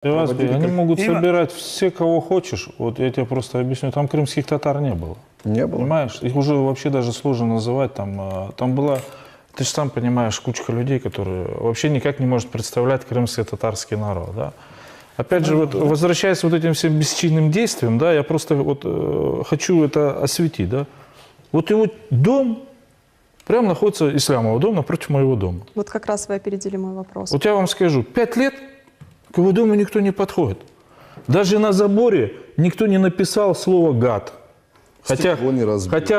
Они могут собирать все, кого хочешь. Вот я тебе просто объясню. Там крымских татар не было. Не было. Понимаешь? Их уже вообще даже сложно называть. Там была, ты же сам понимаешь, кучка людей, которые вообще никак не может представлять крымско-татарский народ. Да? Опять же, вот, возвращаясь вот этим всем бесчинным действиям, да, я просто вот, хочу это осветить. Да? Вот его дом, прямо находится, Ислямов дом, напротив моего дома. Вот как раз вы опередили мой вопрос. Вот я вам скажу, 5 лет к его дому никто не подходит. Даже на заборе никто не написал слово «гад». Хотя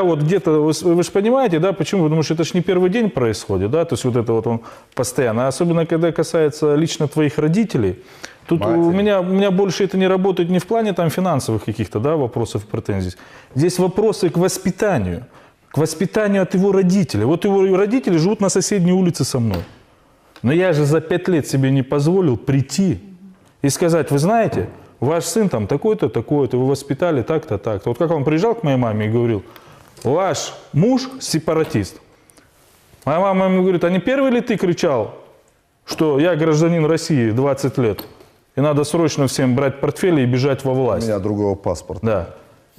вот где-то, вы же понимаете, да, почему? Потому что это же не первый день происходит, да, то есть вот это вот он постоянно. Особенно, когда касается лично твоих родителей. Тут у меня больше это не работает не в плане там финансовых каких-то, да, вопросов и претензий. Здесь вопросы к воспитанию от его родителей. Вот его родители живут на соседней улице со мной. Но я же за 5 лет себе не позволил прийти и сказать, вы знаете, ваш сын там такой-то, такой-то, вы воспитали так-то, так-то. Вот как он приезжал к моей маме и говорил, ваш муж сепаратист. Моя мама ему говорит, а не первый ли ты кричал, что я гражданин России 20 лет, и надо срочно всем брать портфели и бежать во власть. У меня другого паспорта. Да.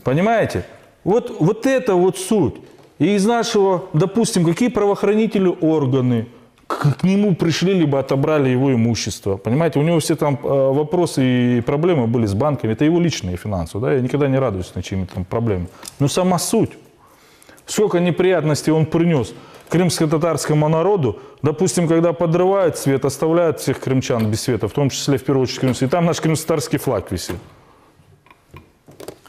Понимаете? Вот это вот суть. И из нашего, допустим, какие правоохранительные органы к нему пришли, либо отобрали его имущество. Понимаете, у него все там вопросы и проблемы были с банками. Это его личные финансы. Да? Я никогда не радуюсь на чьими там проблемами. Но сама суть. Сколько неприятностей он принес крымско-татарскому народу. Допустим, когда подрывают свет, оставляют всех крымчан без света, в том числе, в первую очередь, крымский. И там наш крымско-татарский флаг висит.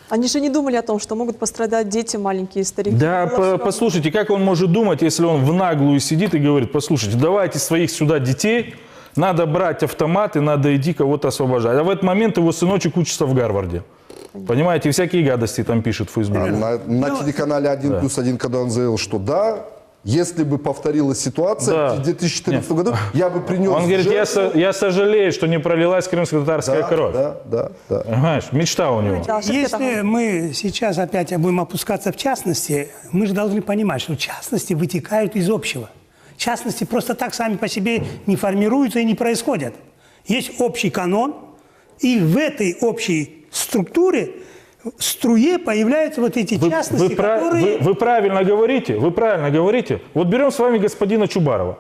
Они же не думали о том, что могут пострадать дети, маленькие старики. Да, послушайте, как он может думать, если он в наглую сидит и говорит, послушайте, давайте своих сюда детей, надо брать автоматы, надо идти кого-то освобождать. А в этот момент его сыночек учится в Гарварде. Понимаете, всякие гадости там пишут в Фейсбуке. На телеканале 1+1, когда он заявил, что да, если бы повторилась ситуация в 2014 году, я бы принес... Он говорит, я сожалею, что не пролилась крымско-татарская кровь. Да. Понимаешь, мечта у него. Если мы сейчас опять будем опускаться в частности, мы же должны понимать, что частности вытекают из общего. Частности просто так сами по себе не формируются и не происходят. Есть общий канон, и в этой общей струе появляются вот эти частности, которые... Вы правильно говорите. Вот берем с вами господина Чубарова.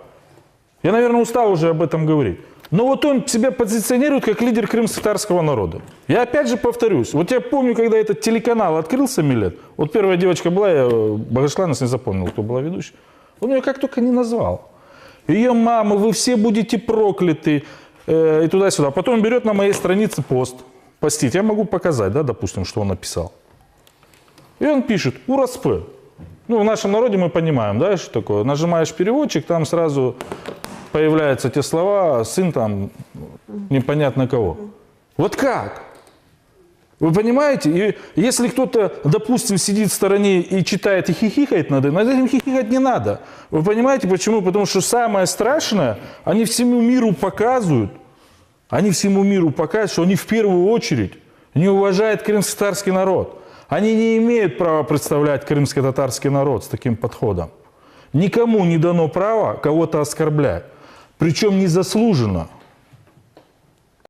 Я, наверное, устал уже об этом говорить. Но вот он себя позиционирует как лидер крымско-татарского народа. Я опять же повторюсь. Вот я помню, когда этот телеканал открылся Милет, вот первая девочка была, я Богосланец не запомнил, кто была ведущей. Он ее как только не назвал. Ее мама, вы все будете прокляты. И туда-сюда. Потом берет на моей странице пост. Постить. Я могу показать, да, допустим, что он написал. И он пишет УРСП. Ну, в нашем народе мы понимаем, да, что такое. Нажимаешь переводчик, там сразу появляются те слова, сын там непонятно кого. Вот как? Вы понимаете? И если кто-то, допустим, сидит в стороне и читает и хихикает над этим хихикать не надо. Вы понимаете почему? Потому что самое страшное, они всему миру показывают, что они в первую очередь не уважают крымско-татарский народ. Они не имеют права представлять крымско-татарский народ с таким подходом. Никому не дано право кого-то оскорблять. Причем незаслуженно.